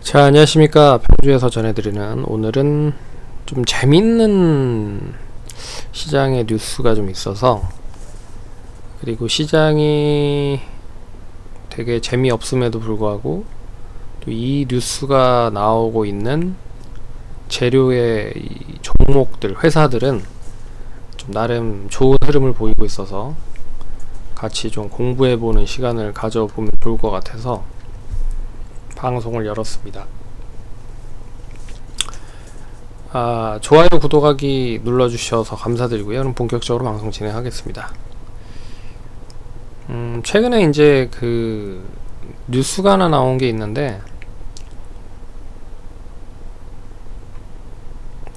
자, 안녕하십니까. 평주에서 전해드리는, 오늘은 좀 재밌는 시장의 뉴스가 좀 있어서, 그리고 시장이 되게 재미없음에도 불구하고 또 이 뉴스가 나오고 있는 재료의 이 종목들, 회사들은 좀 나름 좋은 흐름을 보이고 있어서 같이 좀 공부해보는 시간을 가져보면 좋을 것 같아서 방송을 열었습니다. 좋아요, 구독하기 눌러주셔서 감사드리고요. 그럼 본격적으로 방송 진행하겠습니다. 최근에 이제 그 뉴스가 하나 나온 게 있는데,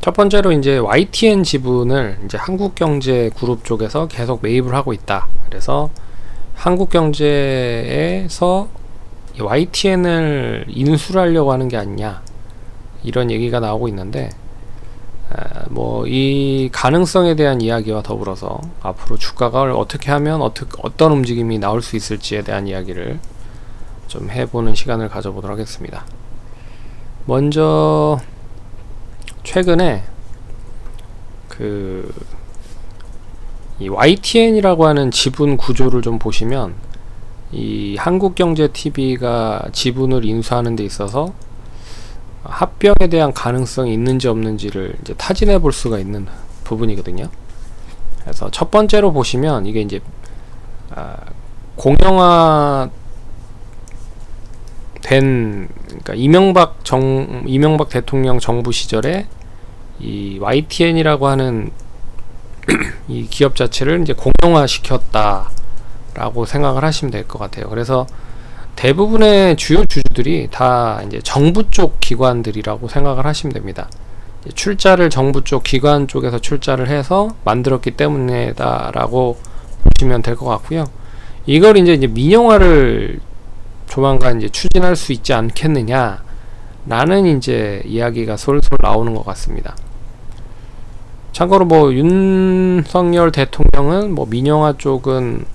첫 번째로 이제 YTN 지분을 이제 한국경제그룹 쪽에서 계속 매입을 하고 있다. 그래서 한국경제에서 YTN을 인수를 하려고 하는 게 아니냐, 이런 얘기가 나오고 있는데, 뭐 이 가능성에 대한 이야기와 더불어서 앞으로 주가가 어떻게 하면 어떤 움직임이 나올 수 있을지에 대한 이야기를 좀 해보는 시간을 가져보도록 하겠습니다. 먼저 최근에 이 YTN이라고 하는 지분 구조를 좀 보시면, 이 한국경제TV가 지분을 인수하는 데 있어서 합병에 대한 가능성이 있는지 없는지를 이제 타진해 볼 수가 있는 부분이거든요. 그래서 첫 번째로 보시면, 이게 이제 공영화 된, 그러니까 이명박 대통령 정부 시절에 이 YTN이라고 하는 이 기업 자체를 이제 공영화 시켰다 라고 생각을 하시면 될 것 같아요. 그래서 대부분의 주요 주주들이 다 이제 정부 쪽 기관들이라고 생각을 하시면 됩니다. 출자를 정부 쪽 기관 쪽에서 출자를 해서 만들었기 때문이다라고 보시면 될 것 같고요. 이걸 이제 민영화를 조만간 이제 추진할 수 있지 않겠느냐 라는 이제 이야기가 솔솔 나오는 것 같습니다. 참고로 뭐 윤석열 대통령은 뭐 민영화 쪽은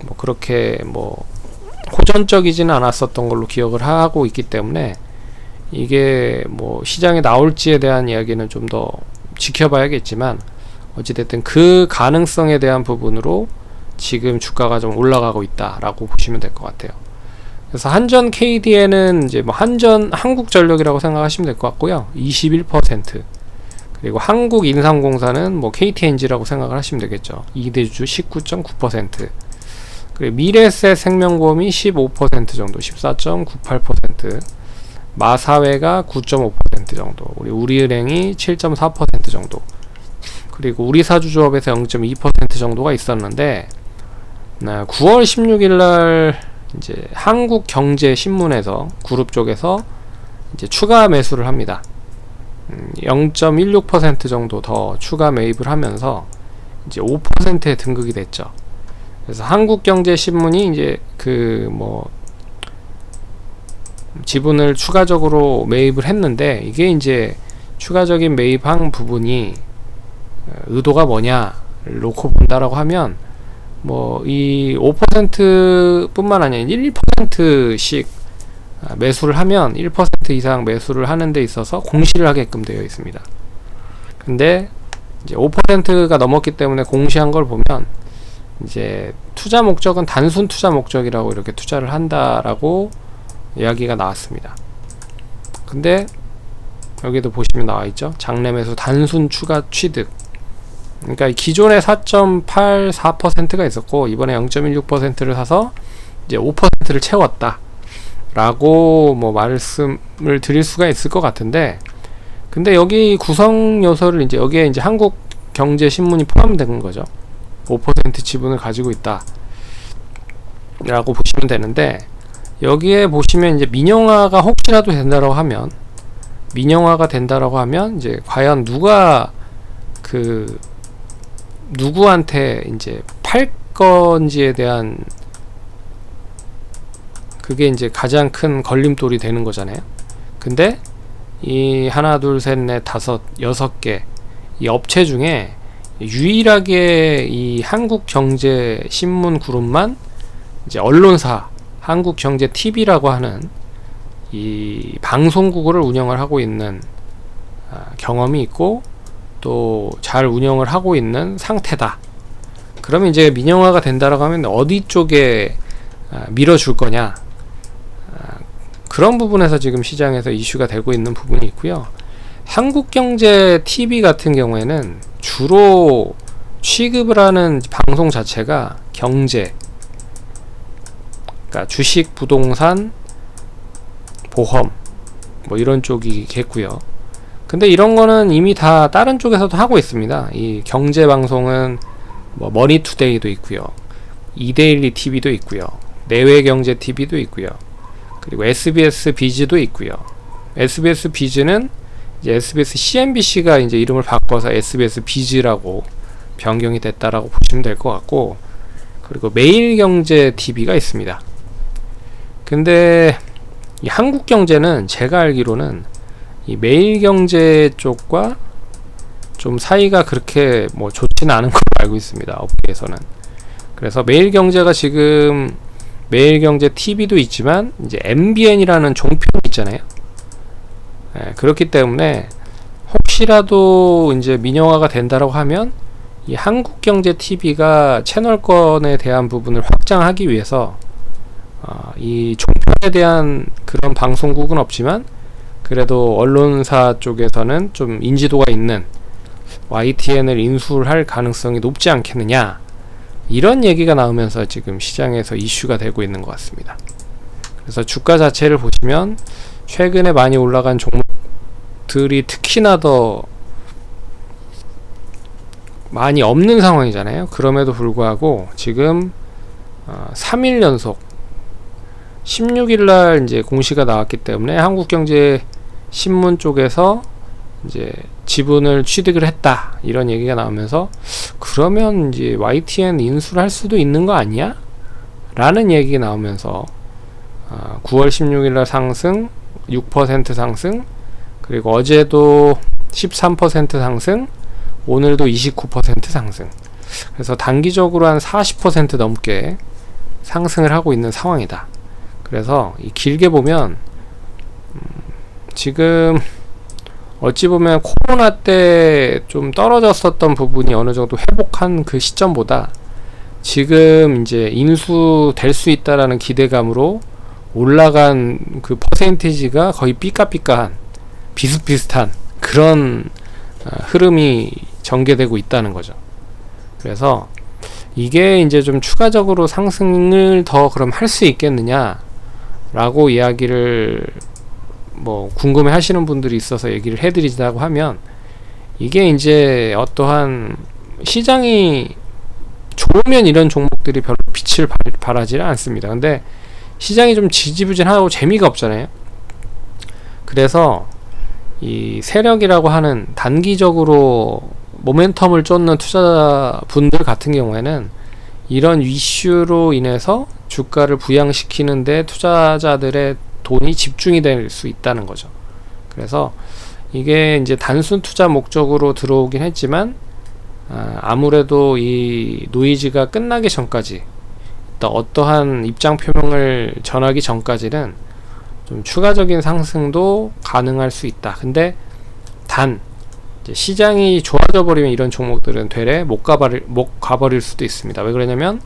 뭐 그렇게 뭐 호전적이지는 않았었던 걸로 기억을 하고 있기 때문에, 이게 뭐 시장에 나올지에 대한 이야기는 좀 더 지켜봐야겠지만, 어찌됐든 그 가능성에 대한 부분으로 지금 주가가 좀 올라가고 있다라고 보시면 될 것 같아요. 그래서 한전 KDN은 이제 뭐 한국전력이라고 생각하시면 될 것 같고요. 21%. 그리고 한국인삼공사는 뭐 KTNG라고 생각을 하시면 되겠죠. 2대주 19.9%. 그리고 미래에셋생명보험이 15% 정도, 14.98%. 마사회가 9.5% 정도. 우리은행이 7.4% 정도. 그리고 우리사주조업에서 0.2% 정도가 있었는데, 9월 16일날 이제 한국경제신문에서 그룹 쪽에서 이제 추가 매수를 합니다. 0.16% 정도 더 추가 매입을 하면서 이제 5%에 등극이 됐죠. 그래서 한국경제신문이 이제 지분을 추가적으로 매입을 했는데, 이게 이제 추가적인 매입한 부분이 의도가 뭐냐를 놓고 본다라고 하면, 뭐 이 5% 뿐만 아니라 1%씩 매수를 하면 1% 이상 매수를 하는 데 있어서 공시를 하게끔 되어 있습니다. 근데 이제 5%가 넘었기 때문에 공시한 걸 보면, 이제 투자 목적은 단순 투자 목적이라고 이렇게 투자를 한다라고 이야기가 나왔습니다. 근데 여기도 보시면 나와 있죠. 장래 매수 단순 추가 취득. 그러니까 기존에 4.84%가 있었고, 이번에 0.16%를 사서 이제 5%를 채웠다 라고 뭐 말씀을 드릴 수가 있을 것 같은데, 근데 여기 구성 요소를 이제 여기에 이제 한국경제신문이 포함된 거죠. 5% 지분을 가지고 있다 라고 보시면 되는데, 여기에 보시면 이제 민영화가 혹시라도 된다라고 하면, 이제 과연 누구한테 이제 팔 건지에 대한, 그게 이제 가장 큰 걸림돌이 되는 거잖아요. 근데 이 하나 둘 셋 넷 다섯 여섯 개 이 업체 중에 유일하게 이 한국경제신문 그룹만 이제 언론사 한국경제TV라고 하는 이 방송국을 운영을 하고 있는 경험이 있고 또 잘 운영을 하고 있는 상태다. 그러면 이제 민영화가 된다라고 하면 어디 쪽에 밀어줄 거냐, 그런 부분에서 지금 시장에서 이슈가 되고 있는 부분이 있고요. 한국경제 TV 같은 경우에는 주로 취급을 하는 방송 자체가 경제, 그러니까 주식, 부동산, 보험 뭐 이런 쪽이겠고요. 근데 이런 거는 이미 다 다른 쪽에서도 하고 있습니다. 이 경제 방송은 뭐 머니투데이도 있고요, 이데일리 TV도 있고요, 내외경제 TV도 있고요, 그리고 SBS 비즈도 있고요. SBS 비즈는 이제 SBS CNBC가 이제 이름을 바꿔서 SBS 비즈라고 변경이 됐다라고 보시면 될 것 같고, 그리고 매일경제 TV가 있습니다. 근데 이 한국경제는 제가 알기로는 이 매일경제 쪽과 좀 사이가 그렇게 뭐 좋지는 않은 걸로 알고 있습니다, 업계에서는. 그래서 매일경제가 지금 매일경제 TV도 있지만 이제 MBN이라는 종편이 있잖아요. 그렇기 때문에 혹시라도 이제 민영화가 된다라고 하면 이 한국경제 TV가 채널권에 대한 부분을 확장하기 위해서 이 종편에 대한 그런 방송국은 없지만 그래도 언론사 쪽에서는 좀 인지도가 있는 YTN을 인수할 가능성이 높지 않겠느냐, 이런 얘기가 나오면서 지금 시장에서 이슈가 되고 있는 것 같습니다. 그래서 주가 자체를 보시면 최근에 많이 올라간 종목들이 특히나 더 많이 없는 상황이잖아요. 그럼에도 불구하고 지금 3일 연속 16일날 이제 공시가 나왔기 때문에 한국경제 신문 쪽에서 이제 지분을 취득을 했다, 이런 얘기가 나오면서 그러면 이제 YTN 인수를 할 수도 있는 거 아니야? 라는 얘기가 나오면서 9월 16일날 상승 6% 상승, 그리고 어제도 13% 상승, 오늘도 29% 상승. 그래서 단기적으로 한 40% 넘게 상승을 하고 있는 상황이다. 그래서 이 길게 보면 지금 어찌 보면 코로나 때 좀 떨어졌었던 부분이 어느 정도 회복한 그 시점보다 지금 이제 인수될 수 있다라는 기대감으로 올라간 그 퍼센티지가 거의 삐까삐까한 비슷비슷한 그런 흐름이 전개되고 있다는 거죠. 그래서 이게 이제 좀 추가적으로 상승을 더 그럼 할 수 있겠느냐 라고 이야기를 뭐 궁금해 하시는 분들이 있어서 얘기를 해드리자고 하면, 이게 이제 어떠한 시장이 좋으면 이런 종목들이 별로 빛을 발하지는 않습니다. 근데 시장이 좀 지지부진하고 재미가 없잖아요. 그래서 이 세력이라고 하는 단기적으로 모멘텀을 쫓는 투자분들 같은 경우에는 이런 이슈로 인해서 주가를 부양시키는데 투자자들의 돈이 집중이 될 수 있다는 거죠. 그래서 이게 이제 단순 투자 목적으로 들어오긴 했지만 아무래도 이 노이즈가 끝나기 전까지, 어떠한 입장 표명을 전하기 전까지는 좀 추가적인 상승도 가능할 수 있다. 근데 단 이제 시장이 좋아져 버리면 이런 종목들은 되레 못 가버릴 수도 있습니다. 왜 그러냐면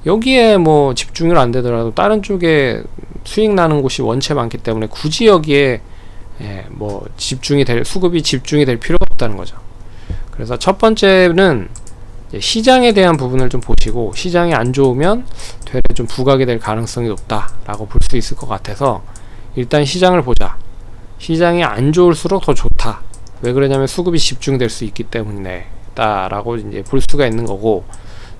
여기에 뭐 집중을 안 되더라도 다른 쪽에 수익 나는 곳이 원체 많기 때문에 굳이 여기에 뭐 수급이 집중이 될 필요가 없다는 거죠. 그래서 첫 번째는 시장에 대한 부분을 좀 보시고, 시장이 안 좋으면 되레 좀 부각이 될 가능성이 높다라고 볼 수 있을 것 같아서 일단 시장을 보자. 시장이 안 좋을수록 더 좋다. 왜 그러냐면 수급이 집중될 수 있기 때문에 라고 이제 볼 수가 있는 거고,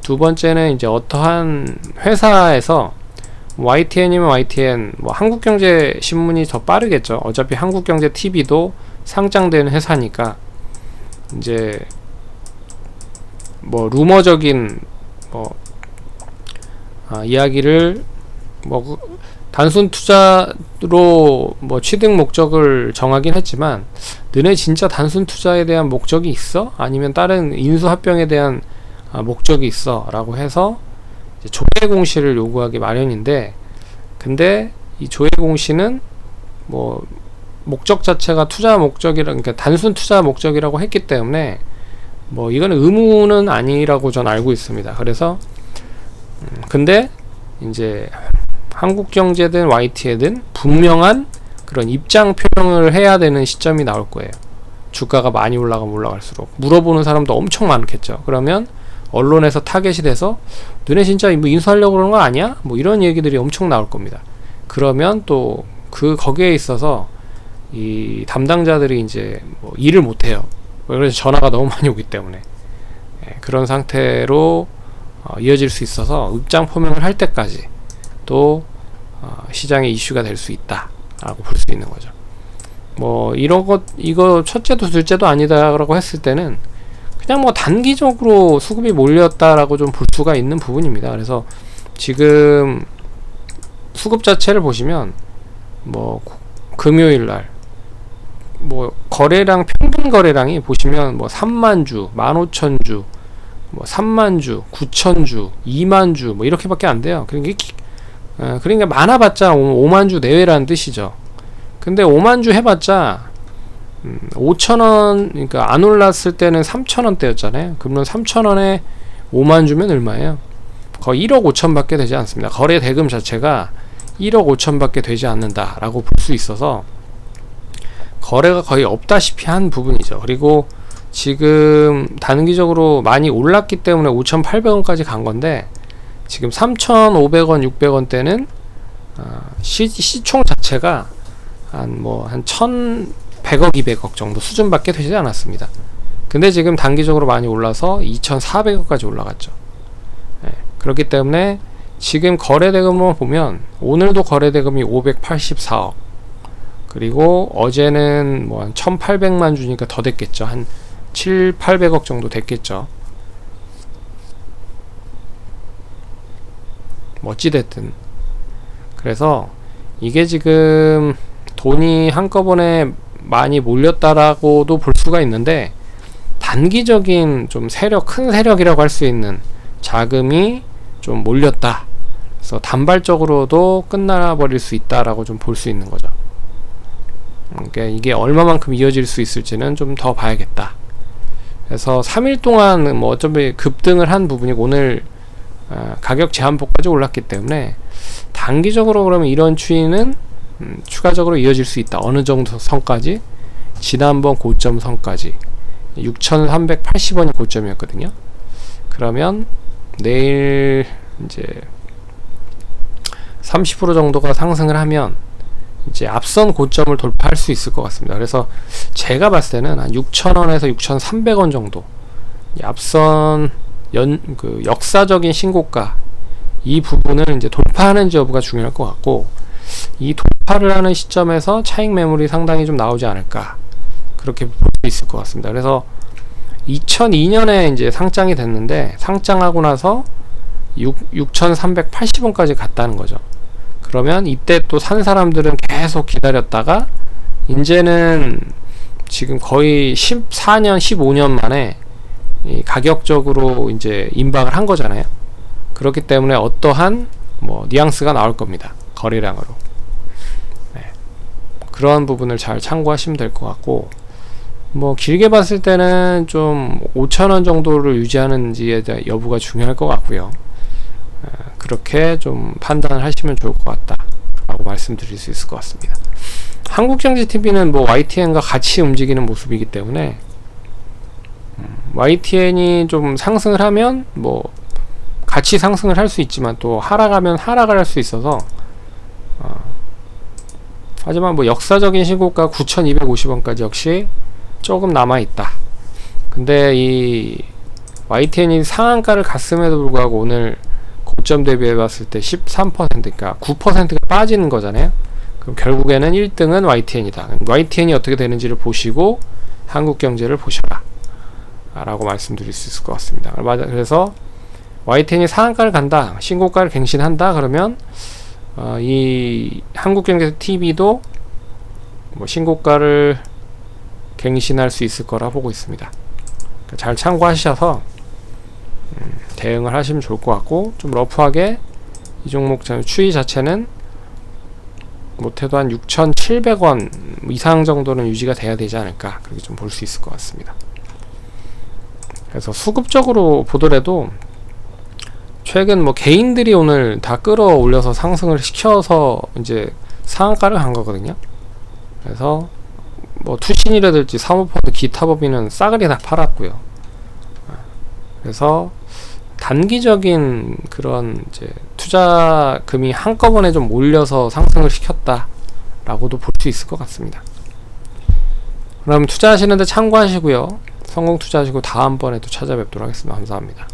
두 번째는 이제 어떠한 회사에서 YTN이면 YTN, 뭐 한국경제 신문이 더 빠르겠죠. 어차피 한국경제 TV도 상장되는 회사니까 이제 뭐 루머적인 이야기를 뭐 단순 투자로 뭐 취득 목적을 정하긴 했지만, 너네 진짜 단순 투자에 대한 목적이 있어? 아니면 다른 인수합병에 대한 목적이 있어? 라고 해서 이제 조회 공시를 요구하기 마련인데, 근데 이 조회 공시는 뭐 목적 자체가 투자 목적이라, 그러니까 단순 투자 목적이라고 했기 때문에 뭐 이거는 의무는 아니라고 전 알고 있습니다. 그래서 근데 이제 한국경제든 YTN이든 분명한 그런 입장 표명을 해야 되는 시점이 나올 거예요. 주가가 많이 올라가면 올라갈수록 물어보는 사람도 엄청 많겠죠. 그러면 언론에서 타겟이 돼서 너네 진짜 뭐 인수하려고 그러는 거 아니야? 뭐 이런 얘기들이 엄청 나올 겁니다. 그러면 또 거기에 있어서 이 담당자들이 이제 뭐 일을 못 해요. 그래서 전화가 너무 많이 오기 때문에 그런 상태로 이어질 수 있어서 입장 표명을 할 때까지 또 시장의 이슈가 될 수 있다라고 볼 수 있는 거죠. 뭐 이거 첫째도 둘째도 아니다라고 했을 때는 그냥 뭐 단기적으로 수급이 몰렸다라고 좀 볼 수가 있는 부분입니다. 그래서 지금 수급 자체를 보시면 뭐 금요일날 뭐 거래량, 평균 거래량이 보시면 뭐 3만주, 15,000주, 뭐 3만주, 9,000주, 2만주 뭐 이렇게밖에 안 돼요. 그러니까 많아봤자 5만주 내외라는 뜻이죠. 근데 5만주 해봤자 5,000원, 그러니까 안 올랐을 때는 3,000원대였잖아요. 그러면 3,000원에 5만주면 얼마예요? 거의 1억 5천 밖에 되지 않습니다. 거래 대금 자체가 1억 5천 밖에 되지 않는다라고 볼 수 있어서 거래가 거의 없다시피 한 부분이죠. 그리고 지금 단기적으로 많이 올랐기 때문에 5,800원까지 간 건데 지금 3,500원, 600원대는 시총 자체가 한 1,100억, 200억 정도 수준밖에 되지 않았습니다. 근데 지금 단기적으로 많이 올라서 2,400억까지 올라갔죠. 그렇기 때문에 지금 거래대금으로 보면 오늘도 거래대금이 584억, 그리고 어제는 뭐 한 1,800만 주니까 더 됐겠죠. 한 7, 800억 정도 됐겠죠. 뭐 어찌됐든 그래서 이게 지금 돈이 한꺼번에 많이 몰렸다라고도 볼 수가 있는데 단기적인 좀 큰 세력이라고 할 수 있는 자금이 좀 몰렸다. 그래서 단발적으로도 끝나버릴 수 있다라고 좀 볼 수 있는 거죠. 그러니까 이게 얼마만큼 이어질 수 있을지는 좀 더 봐야겠다. 그래서 3일 동안 뭐 어차피 급등을 한 부분이고 오늘 가격 제한폭까지 올랐기 때문에 단기적으로 그러면 이런 추이는 추가적으로 이어질 수 있다. 어느 정도 선까지? 지난번 고점 선까지 6,380원이 고점이었거든요. 그러면 내일 이제 30% 정도가 상승을 하면 이제 앞선 고점을 돌파할 수 있을 것 같습니다. 그래서 제가 봤을 때는 한 6,000원에서 6,300원 정도 앞선 역사적인 신고가 이 부분을 이제 돌파하는지 여부가 중요할 것 같고, 이 돌파를 하는 시점에서 차익 매물이 상당히 좀 나오지 않을까 그렇게 볼 수 있을 것 같습니다. 그래서 2002년에 이제 상장이 됐는데 상장하고 나서 6,380원까지 갔다는 거죠. 그러면 이때 또 산 사람들은 계속 기다렸다가 이제는 지금 거의 14년, 15년 만에 이 가격적으로 이제 임박을 한 거잖아요. 그렇기 때문에 어떠한 뭐 뉘앙스가 나올 겁니다. 거래량으로. 네. 그런 부분을 잘 참고하시면 될 것 같고, 뭐 길게 봤을 때는 좀 5,000원 정도를 유지하는지에 대한 여부가 중요할 것 같고요. 그렇게 좀 판단을 하시면 좋을 것 같다 라고 말씀드릴 수 있을 것 같습니다. 한국경제TV는 뭐 YTN과 같이 움직이는 모습이기 때문에 YTN이 좀 상승을 하면 뭐 같이 상승을 할 수 있지만 또 하락하면 하락을 할 수 있어서 하지만 뭐 역사적인 신고가 9,250원까지 역시 조금 남아있다. 근데 이 YTN이 상한가를 갔음에도 불구하고 오늘 고점 대비해 봤을 때 13%, 그러니까 9%가 빠지는 거잖아요. 그럼 결국에는 1등은 YTN이다. YTN이 어떻게 되는지를 보시고 한국경제를 보셔라 라고 말씀드릴 수 있을 것 같습니다. 그래서 YTN이 상한가를 간다, 신고가를 갱신한다 그러면 이 한국경제TV도 뭐 신고가를 갱신할 수 있을 거라 보고 있습니다. 그러니까 잘 참고하셔서 대응을 하시면 좋을 것 같고, 좀 러프하게 이 종목 추이 자체는 못해도 한 6,700원 이상 정도는 유지가 돼야 되지 않을까, 그렇게 좀 볼 수 있을 것 같습니다. 그래서 수급적으로 보더라도 최근 뭐 개인들이 오늘 다 끌어올려서 상승을 시켜서 이제 상한가를 간 거거든요. 그래서 뭐 투신이라든지 사모펀드 기타 법인은 싸그리 다 팔았고요. 그래서 단기적인 그런 이제 투자금이 한꺼번에 좀 몰려서 상승을 시켰다라고도 볼 수 있을 것 같습니다. 그럼 투자하시는데 참고하시고요. 성공 투자하시고 다음번에 또 찾아뵙도록 하겠습니다. 감사합니다.